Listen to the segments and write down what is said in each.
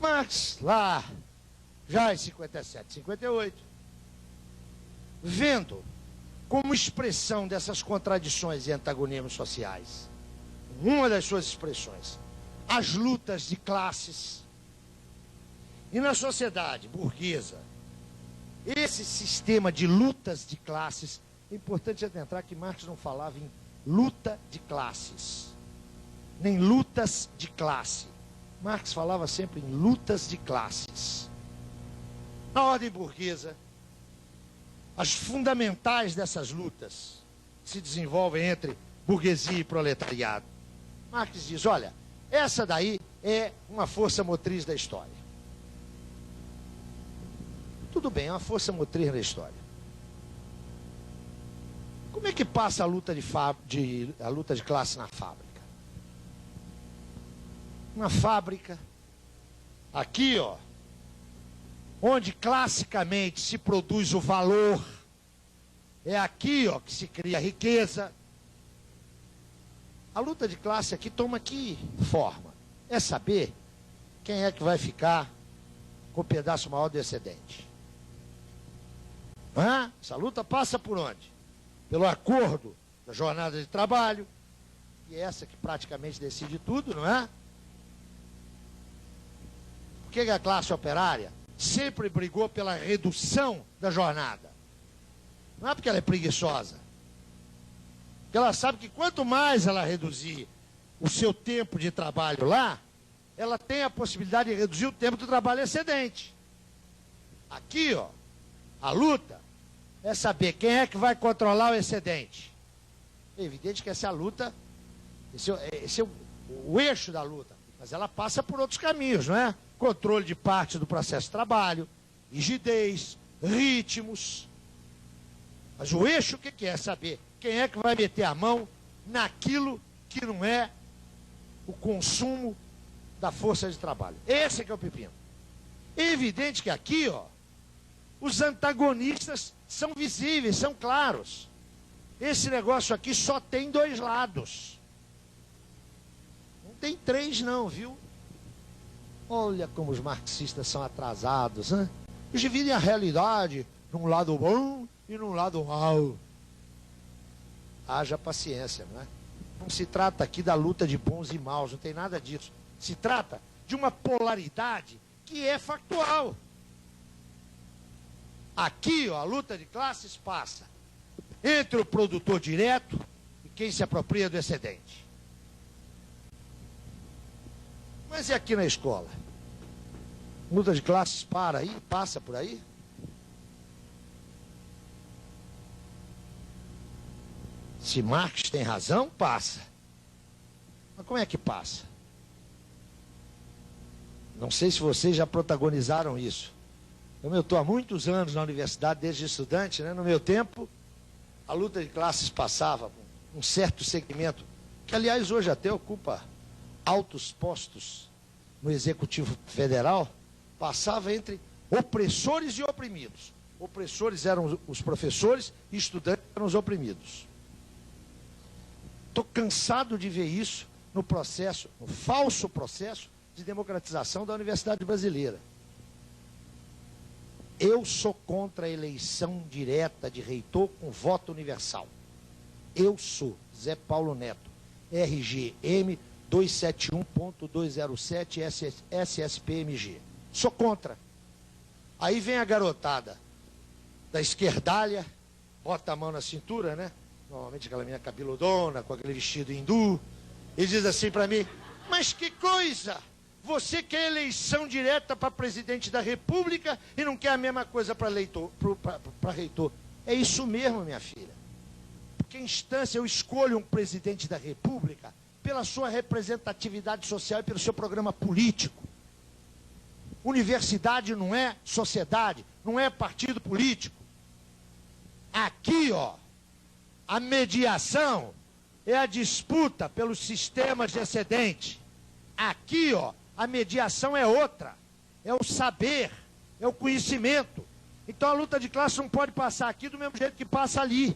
Marx, lá, já em 57, 58, vendo como expressão dessas contradições e antagonismos sociais, uma das suas expressões, as lutas de classes, e na sociedade burguesa, esse sistema de lutas de classes, é importante adentrar que Marx não falava em luta de classes, nem lutas de classe. Marx falava sempre em lutas de classes. Na ordem burguesa, as fundamentais dessas lutas se desenvolvem entre burguesia e proletariado. Marx diz, olha, essa daí é uma força motriz da história. Tudo bem, é uma força motriz da história. Como é que passa a luta de classe na fábrica? Na fábrica, aqui, ó, onde classicamente se produz o valor, é aqui, ó, que se cria a riqueza. A luta de classe aqui toma que forma? É saber quem é que vai ficar com o pedaço maior do excedente. Essa luta passa por onde? Pelo acordo da jornada de trabalho, e é essa que praticamente decide tudo, não é? Por que a classe operária sempre brigou pela redução da jornada? Não é porque ela é preguiçosa. Porque ela sabe que quanto mais ela reduzir o seu tempo de trabalho lá, ela tem a possibilidade de reduzir o tempo do trabalho excedente. Aqui, ó, a luta é saber quem é que vai controlar o excedente. É evidente que essa é a luta, esse é o eixo da luta, mas ela passa por outros caminhos, não é? Controle de parte do processo de trabalho, rigidez, ritmos. Mas o eixo o que é? Saber quem é que vai meter a mão naquilo que não é o consumo da força de trabalho. Esse é que é o pepino. É evidente que aqui, ó, os antagonistas são visíveis, são claros. Esse negócio aqui só tem dois lados. Não tem três não, viu? Olha como os marxistas são atrasados, né? Eles dividem a realidade num lado bom e num lado mau. Haja paciência, não é? Não se trata aqui da luta de bons e maus, não tem nada disso. Se trata de uma polaridade que é factual. Aqui, ó, a luta de classes passa entre o produtor direto e quem se apropria do excedente. Mas e aqui na escola? Luta de classes passa por aí? Se Marx tem razão, passa. Mas como é que passa? Não sei se vocês já protagonizaram isso. Eu estou há muitos anos na universidade, desde estudante, né? No meu tempo, a luta de classes passava por um certo segmento, que aliás hoje até ocupa altos postos no Executivo Federal, passava entre opressores e oprimidos. Opressores eram os professores e estudantes eram os oprimidos. Estou cansado de ver isso no processo, no falso processo de democratização da Universidade Brasileira. Eu sou contra a eleição direta de reitor com voto universal. Eu sou Zé Paulo Neto, RGM 271.207 SSPMG. Sou contra. Aí vem a garotada da esquerdalha, bota a mão na cintura, né? Normalmente aquela menina cabeludona, com aquele vestido hindu, e diz assim para mim, mas que coisa! Você quer eleição direta para presidente da República e não quer a mesma coisa para reitor. É isso mesmo, minha filha. Porque em instância eu escolho um presidente da República pela sua representatividade social e pelo seu programa político. Universidade não é sociedade, não é partido político. Aqui, ó, a mediação é a disputa pelos sistemas de excedente. Aqui, ó, a mediação é outra, é o saber, é o conhecimento. Então a luta de classe não pode passar aqui do mesmo jeito que passa ali.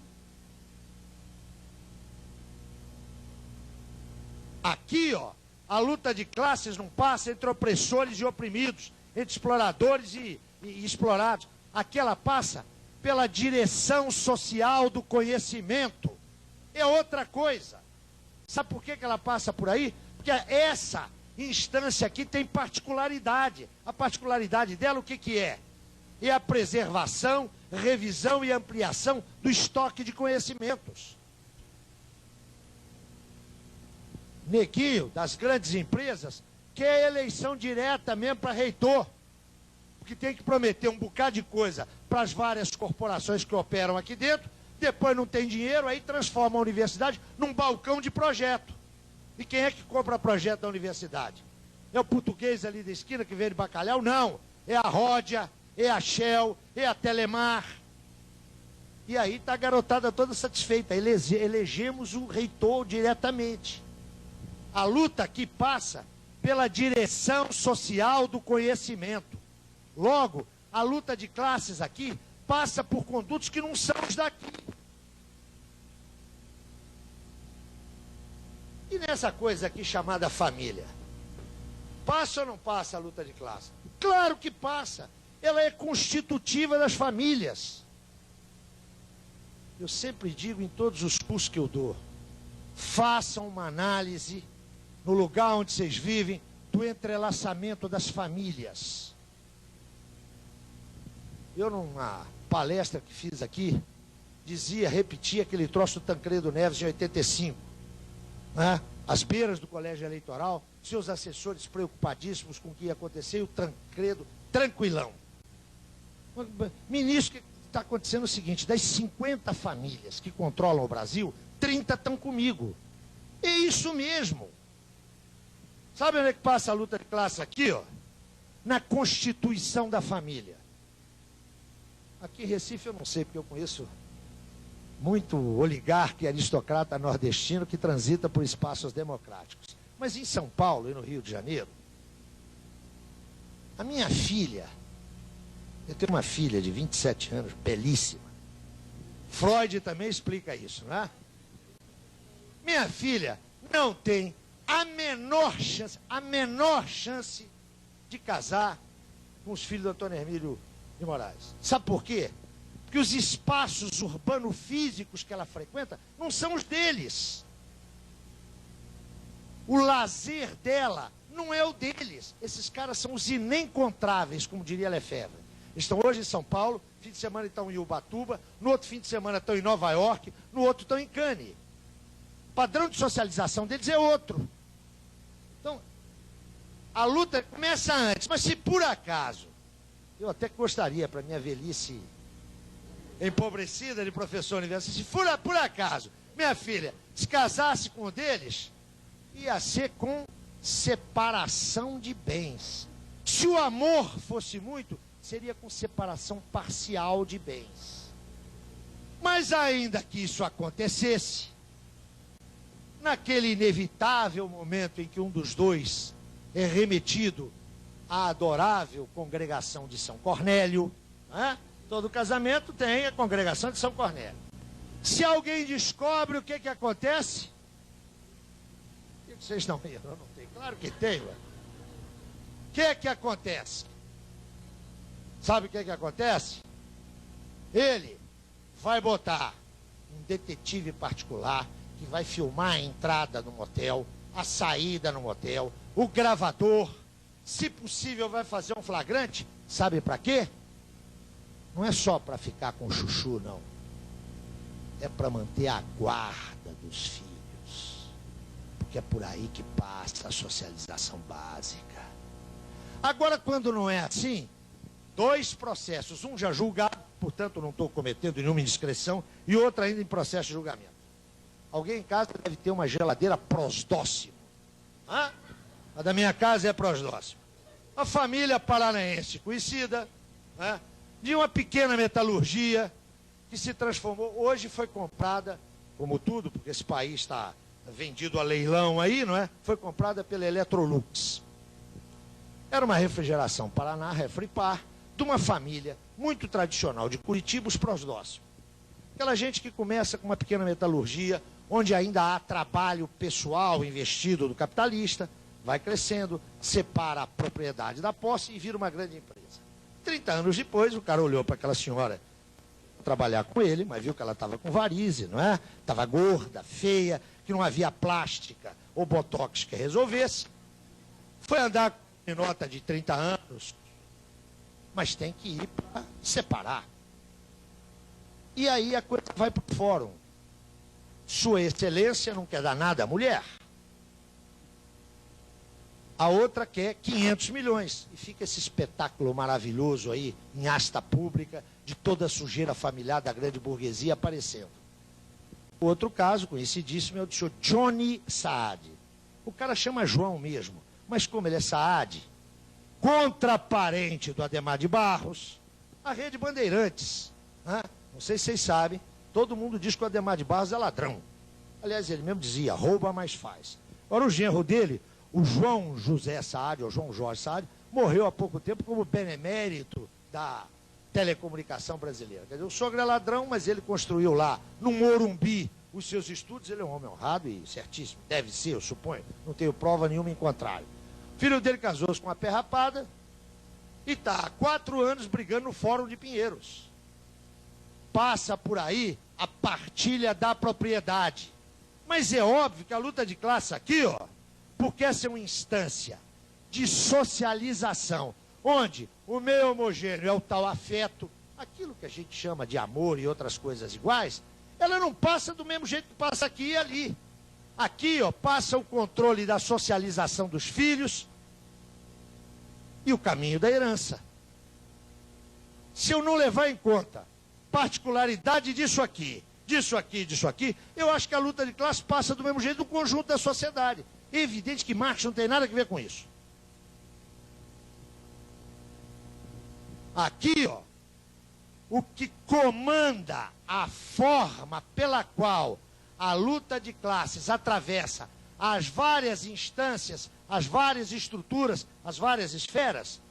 Aqui, ó, A luta de classes não passa entre opressores e oprimidos, entre exploradores e explorados. Aqui ela passa pela direção social do conhecimento. É outra coisa. Sabe por que ela passa por aí? Porque essa instância aqui tem particularidade. A particularidade dela, o que é? É a preservação, revisão e ampliação do estoque de conhecimentos. Neguinho, das grandes empresas, quer eleição direta mesmo para reitor. Porque tem que prometer um bocado de coisa para as várias corporações que operam aqui dentro, depois não tem dinheiro, aí transforma a universidade num balcão de projeto. E quem é que compra projeto da universidade? É o português ali da esquina que vende bacalhau? Não. É a Ródia, é a Shell, é a Telemar. E aí está a garotada toda satisfeita. Elegemos o reitor diretamente. A luta aqui passa pela direção social do conhecimento. Logo, a luta de classes aqui passa por condutos que não são os daqui. E nessa coisa aqui chamada família? Passa ou não passa a luta de classe? Claro que passa. Ela é constitutiva das famílias. Eu sempre digo em todos os cursos que eu dou, façam uma análise no lugar onde vocês vivem do entrelaçamento das famílias. Eu, numa palestra que fiz aqui, repetia aquele troço do Tancredo Neves em 85. Né? Às beiras do colégio eleitoral, seus assessores preocupadíssimos com o que ia acontecer e o Tancredo tranquilão. Ministro, o que está acontecendo é o seguinte, das 50 famílias que controlam o Brasil, 30 estão comigo. É isso mesmo. Sabe onde é que passa a luta de classe aqui, ó? Na constituição da família. Aqui em Recife eu não sei, porque eu conheço muito oligarca e aristocrata nordestino que transita por espaços democráticos. Mas em São Paulo e no Rio de Janeiro, a minha filha, eu tenho uma filha de 27 anos, belíssima. Freud também explica isso, não é? Minha filha não tem a menor chance de casar com os filhos do Antônio Hermílio de Moraes. Sabe por quê? Porque os espaços urbano-físicos que ela frequenta não são os deles. O lazer dela não é o deles. Esses caras são os inencontráveis, como diria Lefebvre. Estão hoje em São Paulo, fim de semana estão em Ubatuba, no outro fim de semana estão em Nova York, no outro estão em Cannes. O padrão de socialização deles é outro. Então, a luta começa antes, mas se por acaso, eu até gostaria para minha velhice empobrecida de professor universitário, se por acaso minha filha se casasse com um deles, ia ser com separação de bens. Se o amor fosse muito, seria com separação parcial de bens. Mas ainda que isso acontecesse, naquele inevitável momento em que um dos dois é remetido à adorável congregação de São Cornélio, né? Todo casamento tem a congregação de São Cornélio. Se alguém descobre o que acontece, o que vocês não riram? Não tem? Claro que tem, ué. O que acontece? Sabe o que acontece? Ele vai botar um detetive particular que vai filmar a entrada no motel, a saída no motel, o gravador, se possível vai fazer um flagrante, sabe para quê? Não é só para ficar com chuchu, não. É para manter a guarda dos filhos. Porque é por aí que passa a socialização básica. Agora, quando não é assim, 2 processos. Um já julgado, portanto não estou cometendo nenhuma indiscrição, e outro ainda em processo de julgamento. Alguém em casa deve ter uma geladeira prosdóximo. Hã? A da minha casa é prosdóximo. A família paranaense conhecida, né, de uma pequena metalurgia que se transformou, hoje foi comprada, como tudo, porque esse país está vendido a leilão aí, não é? Foi comprada pela Electrolux. Era uma refrigeração Paraná, Refripar, de uma família muito tradicional de Curitiba, os prosdóximos. Aquela gente que começa com uma pequena metalurgia, onde ainda há trabalho pessoal investido do capitalista, vai crescendo, separa a propriedade da posse e vira uma grande empresa. 30 anos depois, o cara olhou para aquela senhora trabalhar com ele, mas viu que ela estava com varize, não é? Estava gorda, feia, que não havia plástica ou botox que resolvesse. Foi andar com nota de 30 anos, mas tem que ir para separar. E aí a coisa vai para o fórum. Sua Excelência não quer dar nada à mulher. A outra quer 500 milhões. E fica esse espetáculo maravilhoso aí, em asta pública, de toda a sujeira familiar da grande burguesia aparecendo. O outro caso, conhecidíssimo, é o do senhor Johnny Saad. O cara chama João mesmo, mas como ele é Saad, contraparente do Adhemar de Barros, a Rede Bandeirantes, né? Não sei se vocês sabem, todo mundo diz que o Adhemar de Barros é ladrão. Aliás, ele mesmo dizia, rouba, mas faz. Ora, o genro dele, o João José Saad, ou João Jorge Saad, morreu há pouco tempo como benemérito da telecomunicação brasileira. Quer dizer, o sogro é ladrão, mas ele construiu lá, no Morumbi, os seus estudos. Ele é um homem honrado e certíssimo. Deve ser, eu suponho. Não tenho prova nenhuma em contrário. O filho dele casou-se com uma perrapada e está há 4 anos brigando no Fórum de Pinheiros. Passa por aí a partilha da propriedade. Mas é óbvio que a luta de classe aqui, ó, porque essa é uma instância de socialização, onde o meio homogêneo é o tal afeto, aquilo que a gente chama de amor e outras coisas iguais, ela não passa do mesmo jeito que passa aqui e ali. Aqui, ó, passa o controle da socialização dos filhos e o caminho da herança. Se eu não levar em conta particularidade disso aqui, eu acho que a luta de classe passa do mesmo jeito do conjunto da sociedade. É evidente que Marx não tem nada a ver com isso. Aqui, ó, o que comanda a forma pela qual a luta de classes atravessa as várias instâncias, as várias estruturas, as várias esferas,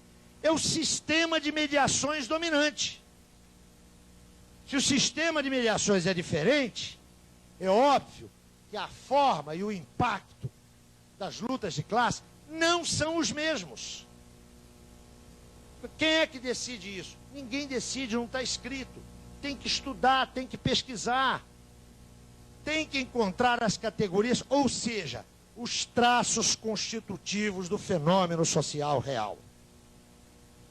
é o sistema de mediações dominante. Se o sistema de mediações é diferente, é óbvio que a forma e o impacto das lutas de classe não são os mesmos. Quem é que decide isso? Ninguém decide, não está escrito. Tem que estudar, tem que pesquisar, tem que encontrar as categorias, ou seja, os traços constitutivos do fenômeno social real.